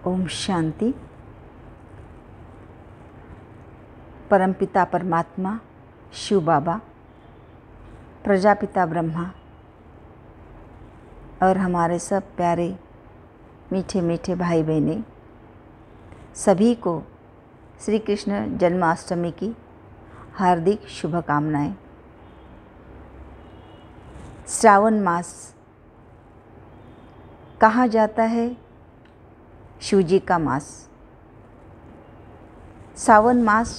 ओम शांति। परमपिता परमात्मा, शिव बाबा, प्रजापिता ब्रह्मा और हमारे सब प्यारे मीठे मीठे भाई बहनें, सभी को श्री कृष्ण जन्माष्टमी की हार्दिक शुभकामनाएं। श्रावण मास कहा जाता है शिव जी का मास। सावन मास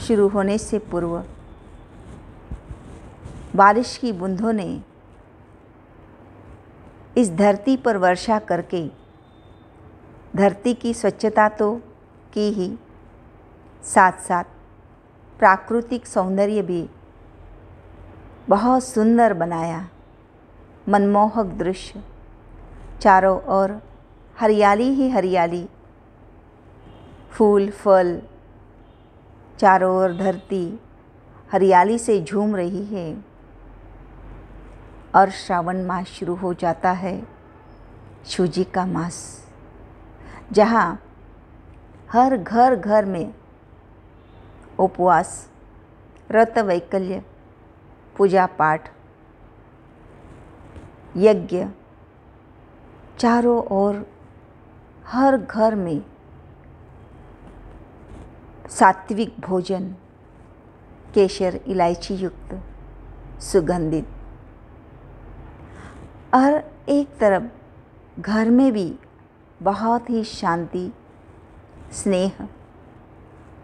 शुरू होने से पूर्व बारिश की बूंदों ने इस धरती पर वर्षा करके धरती की स्वच्छता तो की ही, साथ साथ प्राकृतिक सौंदर्य भी बहुत सुंदर बनाया। मनमोहक दृश्य, चारों ओर हरियाली ही हरियाली, फूल फल, चारों ओर धरती हरियाली से झूम रही है। और श्रावण मास शुरू हो जाता है, शिव जी का मास, जहाँ हर घर घर में उपवास, व्रत वैकल्य, पूजा पाठ, यज्ञ, चारों ओर हर घर में सात्विक भोजन, केसर इलायची युक्त सुगंधित, और एक तरफ घर में भी बहुत ही शांति, स्नेह,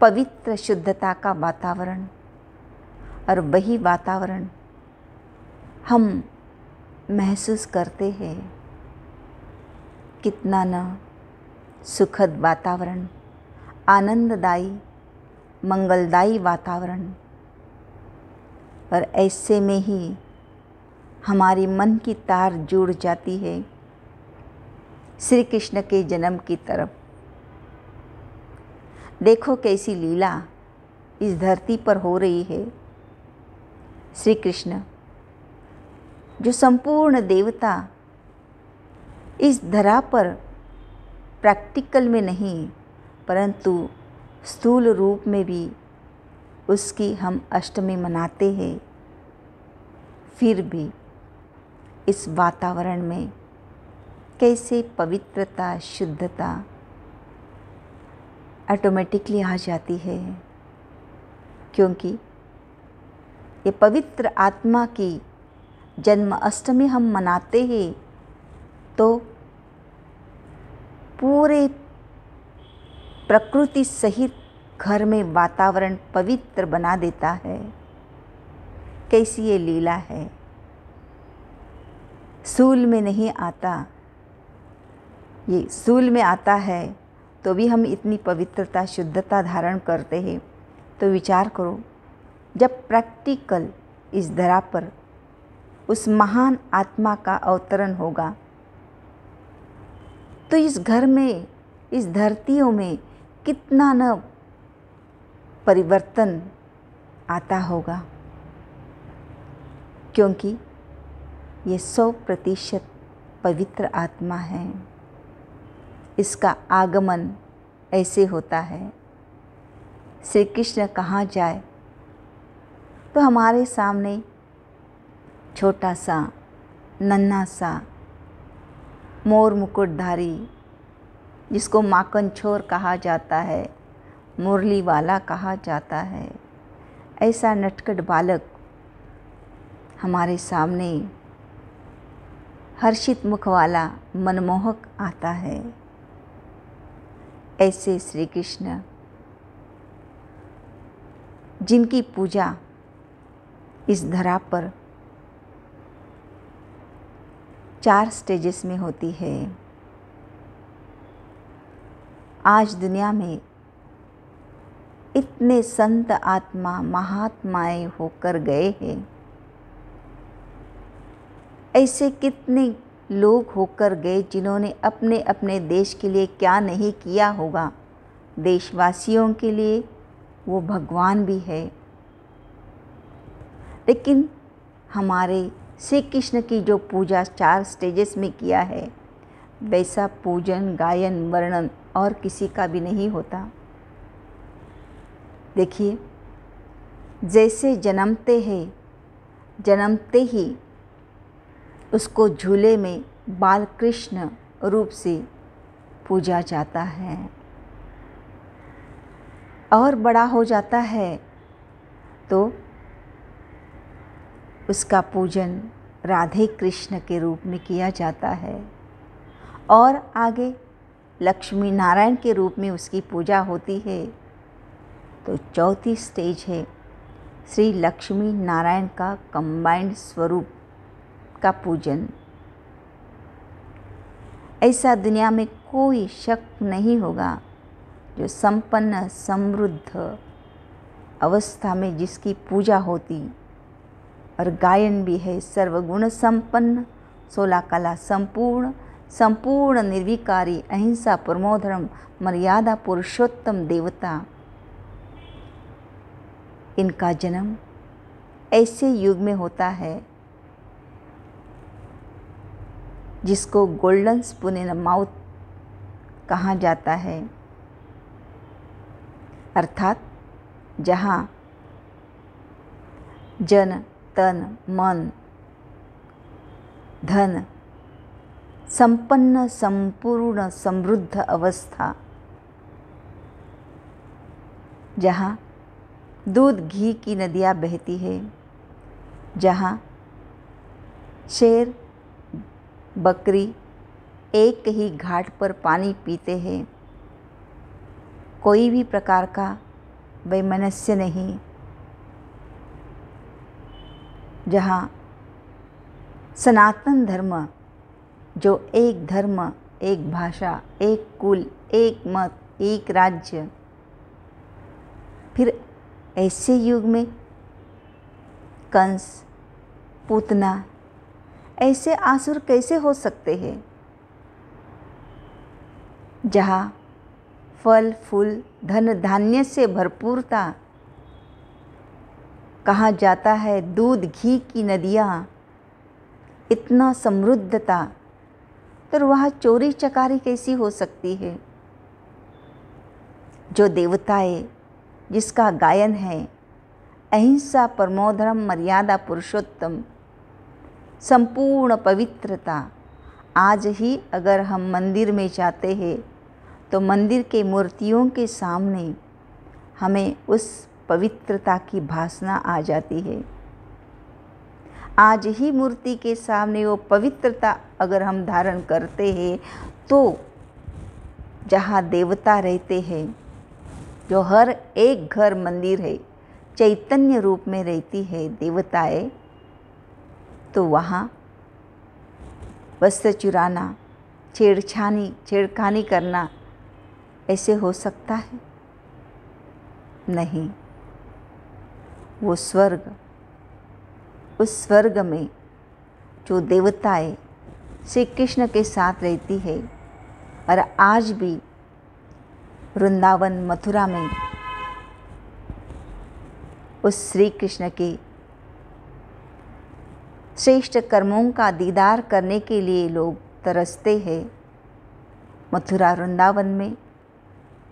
पवित्र शुद्धता का वातावरण। और वही वातावरण हम महसूस करते हैं। कितना न सुखद वातावरण, आनंददायी, मंगलदायी वातावरण। और ऐसे में ही हमारी मन की तार जुड़ जाती है श्री कृष्ण के जन्म की तरफ। देखो कैसी लीला इस धरती पर हो रही है। श्री कृष्ण जो संपूर्ण देवता इस धरा पर प्रैक्टिकल में नहीं परंतु स्थूल रूप में भी उसकी हम अष्टमी मनाते हैं, फिर भी इस वातावरण में कैसे पवित्रता, शुद्धता ऑटोमेटिकली आ जाती है। क्योंकि ये पवित्र आत्मा की जन्म अष्टमी हम मनाते हैं तो पूरे प्रकृति सहित घर में वातावरण पवित्र बना देता है। कैसी ये लीला है। सूल में नहीं आता, ये सूल में आता है तो भी हम इतनी पवित्रता, शुद्धता धारण करते हैं। तो विचार करो, जब प्रैक्टिकल इस धरा पर उस महान आत्मा का अवतरण होगा तो इस घर में, इस धरतियों में कितना न परिवर्तन आता होगा। क्योंकि ये 100% पवित्र आत्मा है। इसका आगमन ऐसे होता है। श्री कृष्ण कहाँ जाए तो हमारे सामने छोटा सा, नन्हा सा, मोर मुकुटधारी, जिसको माखन छोर कहा जाता है, मुरली वाला कहा जाता है, ऐसा नटखट बालक हमारे सामने हर्षित मुख वाला मनमोहक आता है। ऐसे श्री कृष्ण जिनकी पूजा इस धरा पर 4 स्टेजेस में होती है। आज दुनिया में इतने संत आत्मा, महात्माएं होकर गए हैं। ऐसे कितने लोग होकर गए जिन्होंने अपने अपने देश के लिए क्या नहीं किया होगा। देशवासियों के लिए वो भगवान भी है। लेकिन हमारे श्री कृष्ण की जो पूजा 4 स्टेजेस में किया है, वैसा पूजन, गायन, वर्णन और किसी का भी नहीं होता। देखिए, जैसे जन्मते ही उसको झूले में बाल कृष्ण रूप से पूजा जाता है, और बड़ा हो जाता है तो उसका पूजन राधे कृष्ण के रूप में किया जाता है, और आगे लक्ष्मी नारायण के रूप में उसकी पूजा होती है। तो चौथी स्टेज है श्री लक्ष्मी नारायण का कंबाइंड स्वरूप का पूजन। ऐसा दुनिया में कोई शक नहीं होगा जो संपन्न समृद्ध अवस्था में जिसकी पूजा होती और गायन भी है सर्वगुण संपन्न, 16 कला संपूर्ण निर्विकारी, अहिंसा परमो धर्म, मर्यादा पुरुषोत्तम देवता। इनका जन्म ऐसे युग में होता है जिसको गोल्डन स्पून इन माउथ कहा जाता है, अर्थात जहाँ जन तन मन धन संपन्न संपूर्ण समृद्ध अवस्था, जहाँ दूध घी की नदियाँ बहती है, जहाँ शेर बकरी एक ही घाट पर पानी पीते हैं, कोई भी प्रकार का वैमनस्य नहीं, जहाँ सनातन धर्म जो एक धर्म, एक भाषा, एक कुल, एक मत, एक राज्य, फिर ऐसे युग में कंस, पूतना ऐसे आसुर कैसे हो सकते हैं, जहाँ फल फूल धन धान्य से भरपूरता, कहा जाता है दूध घी की नदियाँ, इतना समृद्धता, तो वहाँ चोरी चकारी कैसी हो सकती है। जो देवताएं जिसका गायन है अहिंसा परमो धर्म, मर्यादा पुरुषोत्तम, संपूर्ण पवित्रता, आज ही अगर हम मंदिर में जाते हैं तो मंदिर के मूर्तियों के सामने हमें उस पवित्रता की भासना आ जाती है। आज ही मूर्ति के सामने वो पवित्रता अगर हम धारण करते हैं तो जहाँ देवता रहते हैं, जो हर एक घर मंदिर है, चैतन्य रूप में रहती है देवताएं, तो वहाँ वस्त्र चुराना, छेड़खानी करना ऐसे हो सकता है? नहीं। वो स्वर्ग, उस स्वर्ग में जो देवताएं श्री कृष्ण के साथ रहती है, और आज भी वृंदावन मथुरा में उस श्री कृष्ण के श्रेष्ठ कर्मों का दीदार करने के लिए लोग तरसते हैं। मथुरा वृंदावन में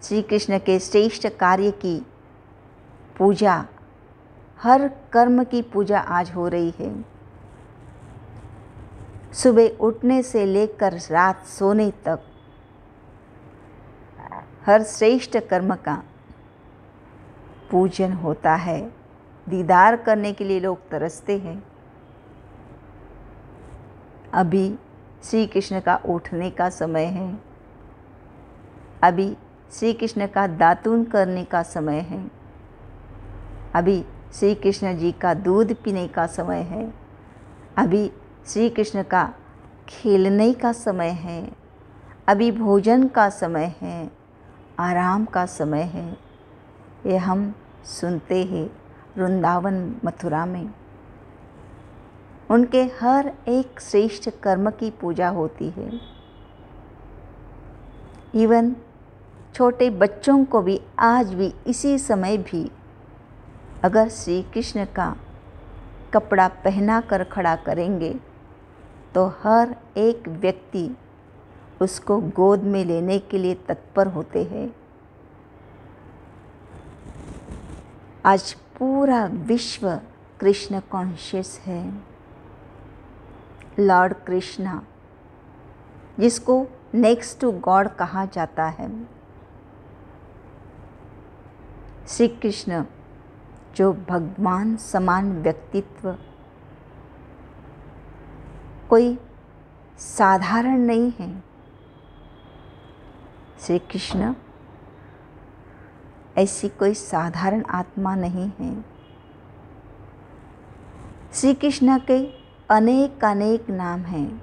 श्री कृष्ण के श्रेष्ठ कार्य की पूजा, हर कर्म की पूजा आज हो रही है। सुबह उठने से लेकर रात सोने तक हर श्रेष्ठ कर्म का पूजन होता है। दीदार करने के लिए लोग तरसते हैं। अभी श्री कृष्ण का उठने का समय है, अभी श्री कृष्ण का दातून करने का समय है, अभी श्री कृष्ण जी का दूध पीने का समय है, अभी श्री कृष्ण का खेलने का समय है, अभी भोजन का समय है, आराम का समय है। ये हम सुनते हैं वृंदावन मथुरा में। उनके हर एक श्रेष्ठ कर्म की पूजा होती है। इवन छोटे बच्चों को भी आज भी इसी समय भी अगर श्री कृष्ण का कपड़ा पहना कर खड़ा करेंगे तो हर एक व्यक्ति उसको गोद में लेने के लिए तत्पर होते हैं। आज पूरा विश्व कृष्ण कॉन्शियस है। लॉर्ड कृष्णा, जिसको नेक्स्ट टू गॉड कहा जाता है, श्री कृष्ण जो भगवान समान व्यक्तित्व, कोई साधारण नहीं है। श्री कृष्ण ऐसी कोई साधारण आत्मा नहीं है। श्री कृष्ण के अनेक अनेक नाम हैं।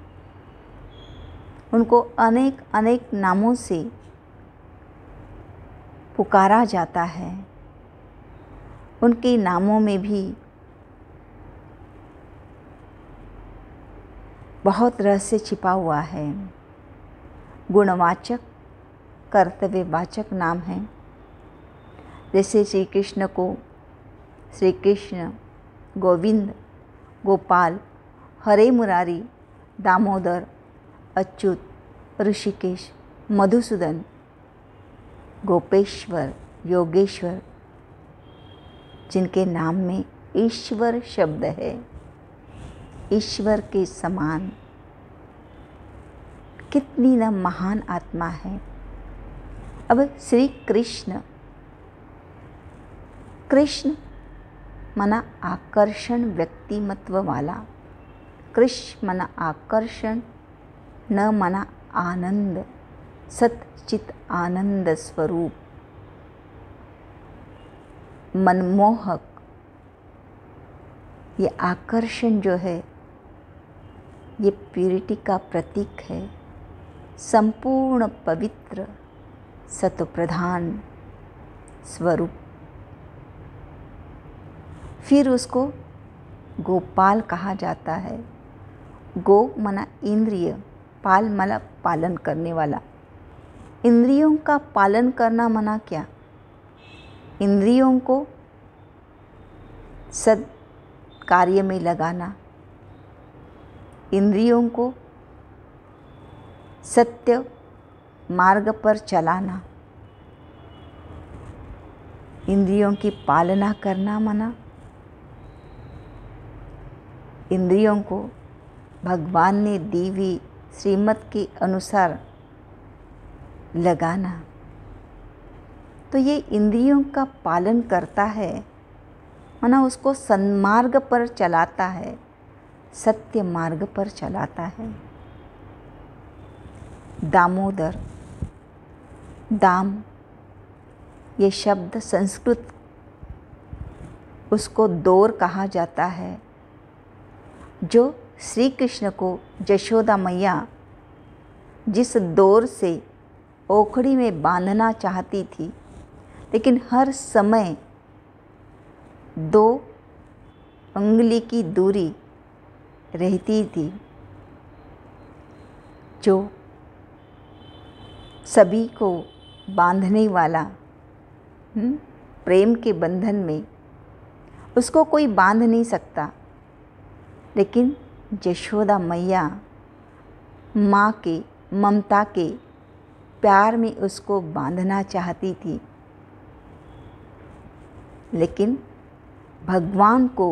उनको अनेक अनेक नामों से पुकारा जाता है। उनके नामों में भी बहुत रहस्य छिपा हुआ है। गुणवाचक, कर्तव्यवाचक नाम हैं। जैसे श्री कृष्ण को श्री कृष्ण, गोविंद, गोपाल, हरे मुरारी, दामोदर, अच्युत, ऋषिकेश, मधुसूदन, गोपेश्वर, योगेश्वर, जिनके नाम में ईश्वर शब्द है, ईश्वर के समान, कितनी न महान आत्मा है। अब श्री कृष्ण, कृष्ण मना आकर्षण व्यक्तिमत्व वाला, कृष्ण मना आकर्षण, न मना आनंद, सच्चित आनंद स्वरूप, मनमोहक। ये आकर्षण जो है ये प्यूरिटी का प्रतीक है। संपूर्ण पवित्र सत्वप्रधान स्वरूप। फिर उसको गोपाल कहा जाता है। गो मना इंद्रिय, पाल मना पालन करने वाला। इंद्रियों का पालन करना मना क्या? इंद्रियों को सद कार्य में लगाना, इंद्रियों को सत्य मार्ग पर चलाना, इंद्रियों की पालना करना मना इंद्रियों को भगवान ने दी हुई श्रीमत के अनुसार लगाना। तो ये इंद्रियों का पालन करता है, माना उसको सन्मार्ग पर चलाता है, सत्य मार्ग पर चलाता है। दामोदर, दाम ये शब्द संस्कृत, उसको दोर कहा जाता है, जो श्री कृष्ण को यशोदा मैया जिस दोर से ओखड़ी में बांधना चाहती थी, लेकिन हर समय 2 अंगुली की दूरी रहती थी, जो सभी को बांधने वाला, प्रेम के बंधन में उसको कोई बांध नहीं सकता, लेकिन यशोदा मैया माँ के ममता के प्यार में उसको बांधना चाहती थी। लेकिन भगवान को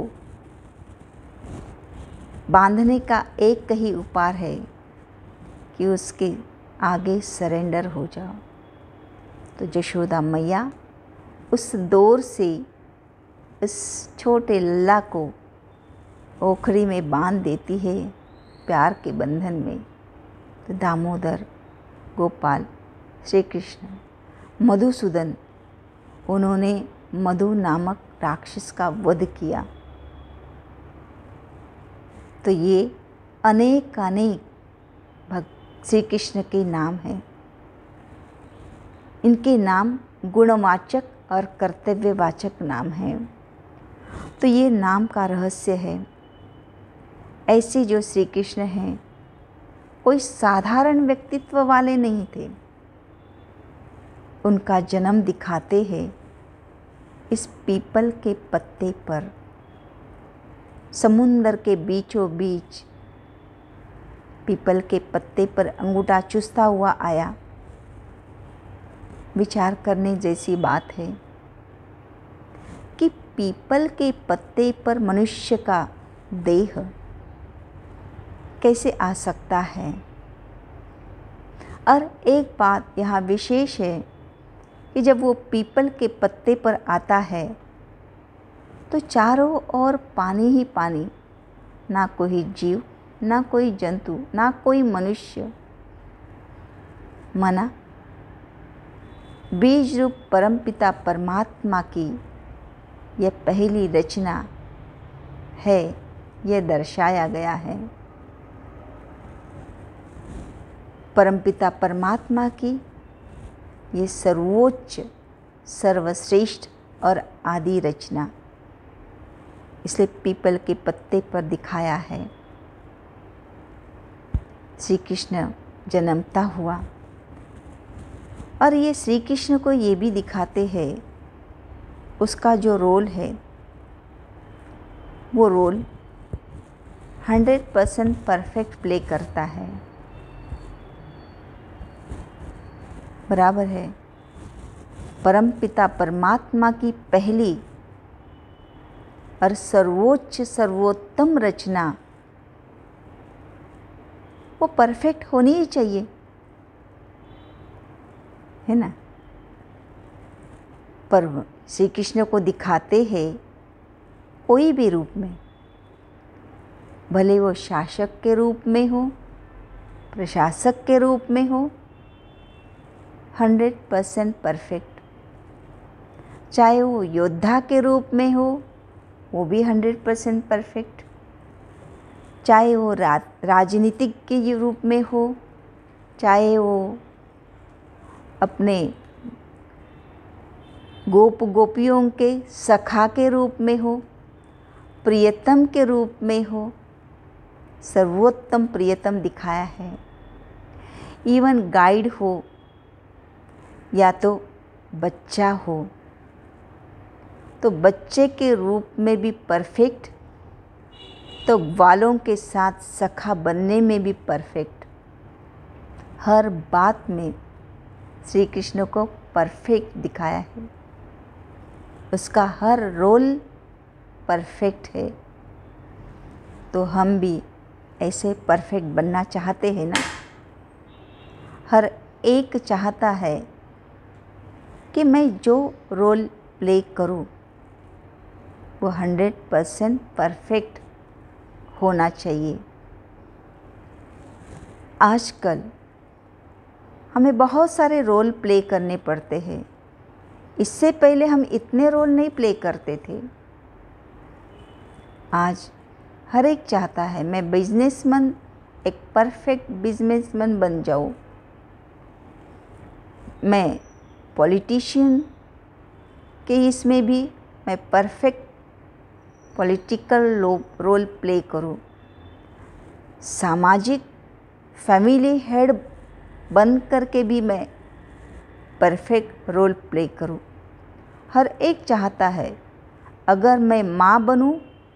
बांधने का एक ही उपाय है कि उसके आगे सरेंडर हो जाओ। तो यशोदा मैया उस डोर से इस छोटे लल्ला को ओखड़ी में बांध देती है, प्यार के बंधन में। तो दामोदर, गोपाल, श्री कृष्ण, मधुसूदन, उन्होंने मधु नामक राक्षस का वध किया। तो ये अनेक श्री कृष्ण के नाम हैं। इनके नाम गुणवाचक और कर्तव्यवाचक नाम हैं। तो ये नाम का रहस्य है। ऐसे जो श्री कृष्ण हैं, कोई साधारण व्यक्तित्व वाले नहीं थे। उनका जन्म दिखाते हैं इस पीपल के पत्ते पर, समुंदर के बीचों बीच पीपल के पत्ते पर अंगूठा चूसता हुआ आया। विचार करने जैसी बात है कि पीपल के पत्ते पर मनुष्य का देह कैसे आ सकता है। और एक बात यहाँ विशेष है कि जब वो पीपल के पत्ते पर आता है तो चारों ओर पानी ही पानी, ना कोई जीव, ना कोई जंतु, ना कोई मनुष्य। माना बीज रूप परमपिता परमात्मा की यह पहली रचना है, यह दर्शाया गया है। परमपिता परमात्मा की ये सर्वोच्च, सर्वश्रेष्ठ और आदि रचना इसलिए पीपल के पत्ते पर दिखाया है। श्री कृष्ण जन्मता हुआ और ये श्री कृष्ण को ये भी दिखाते हैं उसका जो रोल है वो रोल 100% परफेक्ट प्ले करता है। बराबर है। परमपिता परमात्मा की पहली और सर्वोच्च सर्वोत्तम रचना वो परफेक्ट होनी ही चाहिए, है ना। पर श्री कृष्ण को दिखाते हैं कोई भी रूप में, भले वो शासक के रूप में हो, प्रशासक के रूप में हो, 100% परफेक्ट। चाहे वो योद्धा के रूप में हो, वो भी 100% परफेक्ट। चाहे वो राजनीतिक के रूप में हो, चाहे वो अपने गोपियों के सखा के रूप में हो, प्रियतम के रूप में हो, सर्वोत्तम प्रियतम दिखाया है। इवन गाइड हो या तो बच्चा हो तो बच्चे के रूप में भी परफेक्ट, तो वालों के साथ सखा बनने में भी परफेक्ट। हर बात में श्री कृष्ण को परफेक्ट दिखाया है, उसका हर रोल परफेक्ट है। तो हम भी ऐसे परफेक्ट बनना चाहते हैं ना। हर एक चाहता है कि मैं जो रोल प्ले करूं वो 100% परफेक्ट होना चाहिए। आजकल हमें बहुत सारे रोल प्ले करने पड़ते हैं। इससे पहले हम इतने रोल नहीं प्ले करते थे। आज हर एक चाहता है मैं बिजनेसमैन, एक परफेक्ट बिजनेसमैन बन जाऊं। मैं पॉलिटिशियन के इसमें भी मैं परफेक्ट पॉलिटिकल रोल प्ले करूं। सामाजिक फैमिली हेड बन करके भी मैं परफेक्ट रोल प्ले करूं। हर एक चाहता है अगर मैं माँ बनूं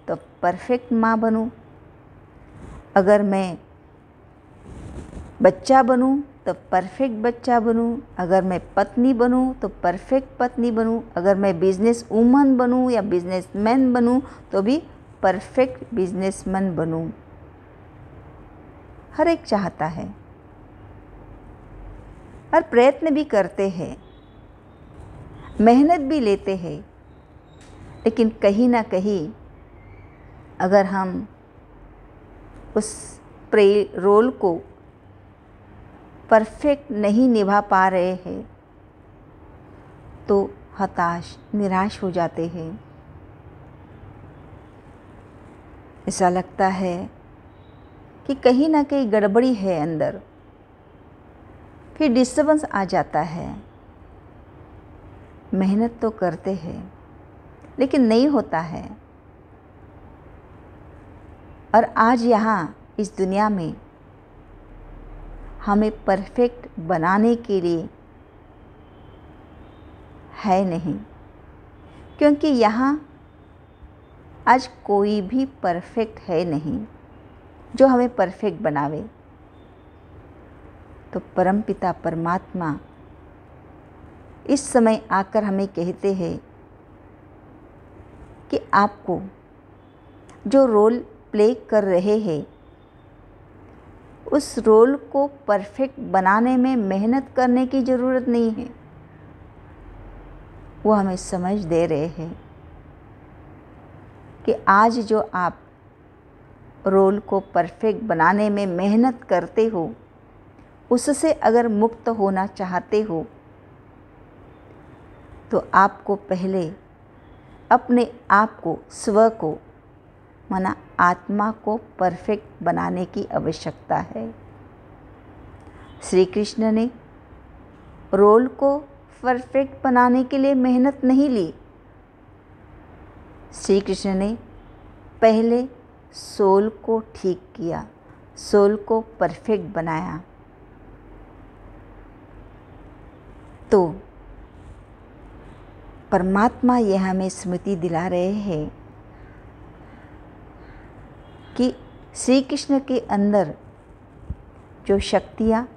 तो परफेक्ट माँ बनूं, अगर मैं बच्चा बनूं तो परफेक्ट बच्चा बनूं, अगर मैं पत्नी बनूं तो परफेक्ट पत्नी बनूं, अगर मैं बिजनेस वूमन बनूं या बिजनेसमैन बनूं तो भी परफेक्ट बिजनेसमैन बनूं। हर एक चाहता है और प्रयत्न भी करते हैं, मेहनत भी लेते हैं। लेकिन कहीं ना कहीं अगर हम उस रोल को परफेक्ट नहीं निभा पा रहे हैं तो हताश, निराश हो जाते हैं। ऐसा लगता है कि कहीं ना कहीं गड़बड़ी है अंदर, फिर डिस्टर्बेंस आ जाता है। मेहनत तो करते हैं लेकिन नहीं होता है। और आज यहाँ इस दुनिया में हमें परफेक्ट बनाने के लिए है नहीं, क्योंकि यहाँ आज कोई भी परफेक्ट है नहीं जो हमें परफेक्ट बनावे। तो परमपिता परमात्मा इस समय आकर हमें कहते हैं कि आपको जो रोल प्ले कर रहे हैं उस रोल को परफेक्ट बनाने में मेहनत करने की ज़रूरत नहीं है। वो हमें समझ दे रहे हैं कि आज जो आप रोल को परफेक्ट बनाने में मेहनत करते हो, उससे अगर मुक्त होना चाहते हो तो आपको पहले अपने आप को, स्व को, माना आत्मा को परफेक्ट बनाने की आवश्यकता है। श्री कृष्ण ने रोल को परफेक्ट बनाने के लिए मेहनत नहीं ली। श्री कृष्ण ने पहले सोल को ठीक किया, सोल को परफेक्ट बनाया। तो परमात्मा यह हमें स्मृति दिला रहे हैं कि श्री कृष्ण के अंदर जो शक्तियाँ,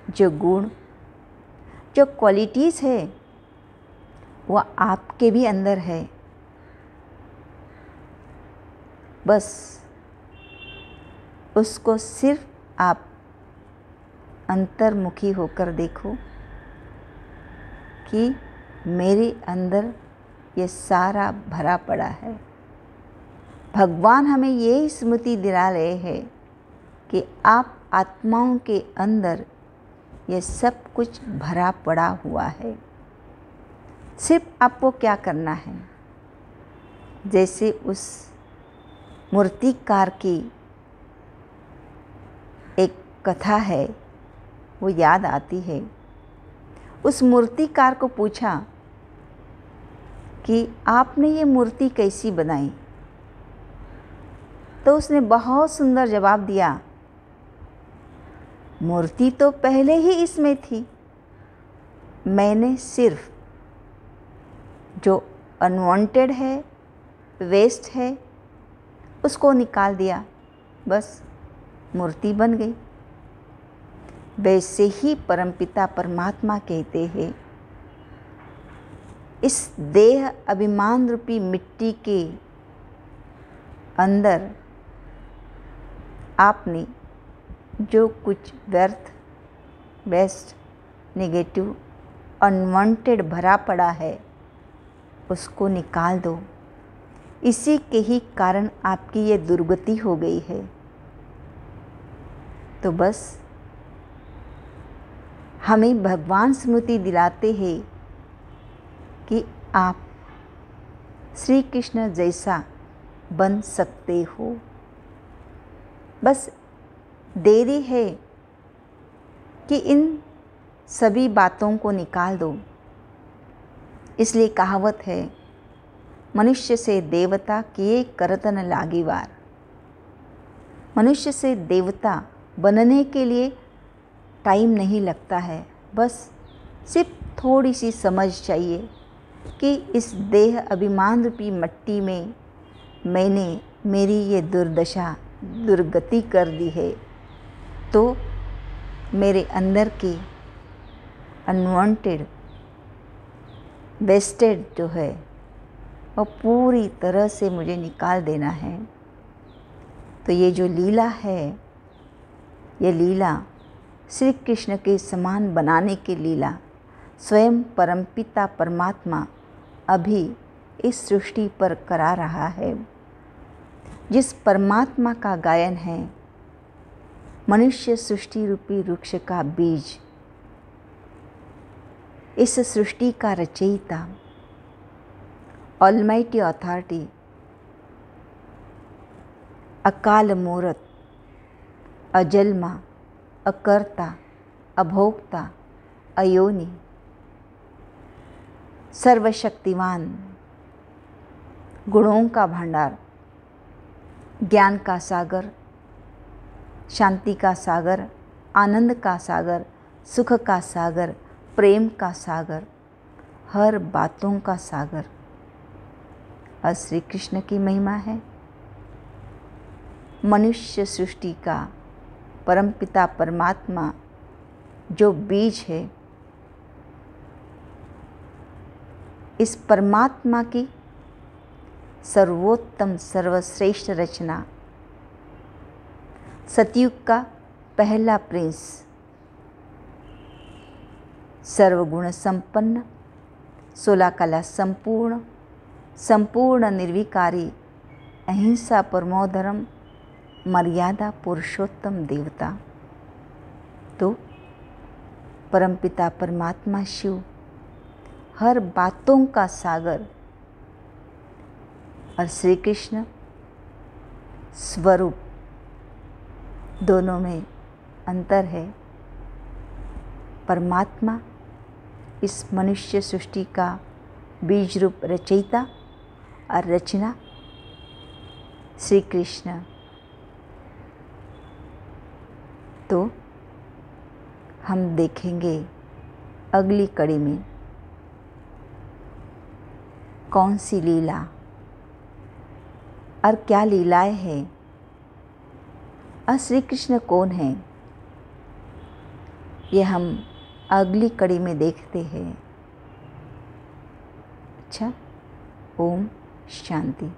जो गुण, जो क्वालिटीज़ है वह आपके भी अंदर है। बस उसको सिर्फ आप अंतर्मुखी होकर देखो कि मेरे अंदर ये सारा भरा पड़ा है। भगवान हमें ये स्मृति दिला रहे हैं कि आप आत्माओं के अंदर ये सब कुछ भरा पड़ा हुआ है। सिर्फ आपको क्या करना है, जैसे उस मूर्तिकार की एक कथा है वो याद आती है। उस मूर्तिकार को पूछा कि आपने ये मूर्ति कैसी बनाई, तो उसने बहुत सुंदर जवाब दिया, मूर्ति तो पहले ही इसमें थी, मैंने सिर्फ जो अनवांटेड है, वेस्ट है, उसको निकाल दिया, बस मूर्ति बन गई। वैसे ही परमपिता परमात्मा कहते हैं, इस देह अभिमान रूपी मिट्टी के अंदर आपने जो कुछ व्यर्थ, वेस्ट, नेगेटिव, अनवांटेड भरा पड़ा है उसको निकाल दो। इसी के ही कारण आपकी ये दुर्गति हो गई है। तो बस हमें भगवान स्मृति दिलाते हैं कि आप श्री कृष्ण जैसा बन सकते हो। बस देरी है कि इन सभी बातों को निकाल दो। इसलिए कहावत है, मनुष्य से देवता किए करत न लागी वार। मनुष्य से देवता बनने के लिए टाइम नहीं लगता है, बस सिर्फ थोड़ी सी समझ चाहिए कि इस देह अभिमान रूपी मट्टी में मैंने मेरी ये दुर्दशा, दुर्गति कर दी है, तो मेरे अंदर की अनवांटेड, वेस्टेड जो है वो पूरी तरह से मुझे निकाल देना है। तो ये जो लीला है, ये लीला श्री कृष्ण के समान बनाने की लीला स्वयं परमपिता परमात्मा अभी इस सृष्टि पर करा रहा है। जिस परमात्मा का गायन है, मनुष्य सृष्टि रूपी वृक्ष का बीज, इस सृष्टि का रचयिता, ऑलमाइटी अथॉरिटी, अकाल मूरत, अजन्मा, अकर्ता, अभोक्ता, अयोनि, सर्वशक्तिमान, गुणों का भंडार, ज्ञान का सागर, शांति का सागर, आनंद का सागर, सुख का सागर, प्रेम का सागर, हर बातों का सागर और श्री कृष्ण की महिमा है। मनुष्य सृष्टि का परमपिता परमात्मा जो बीज है, इस परमात्मा की सर्वोत्तम सर्वश्रेष्ठ रचना, सतयुग का पहला प्रिंस, सर्वगुण संपन्न, 16 कला संपूर्ण, संपूर्ण निर्विकारी, अहिंसा परमो धर्म, मर्यादा पुरुषोत्तम देवता। तो परमपिता परमात्मा शिव हर बातों का सागर और श्री कृष्ण स्वरूप, दोनों में अंतर है। परमात्मा इस मनुष्य सृष्टि का बीज रूप रचयिता और रचना श्री कृष्ण। तो हम देखेंगे अगली कड़ी में कौन सी लीला और क्या लीलाएं हैं और श्री कृष्ण कौन है, ये हम अगली कड़ी में देखते हैं। अच्छा, ओम शांति।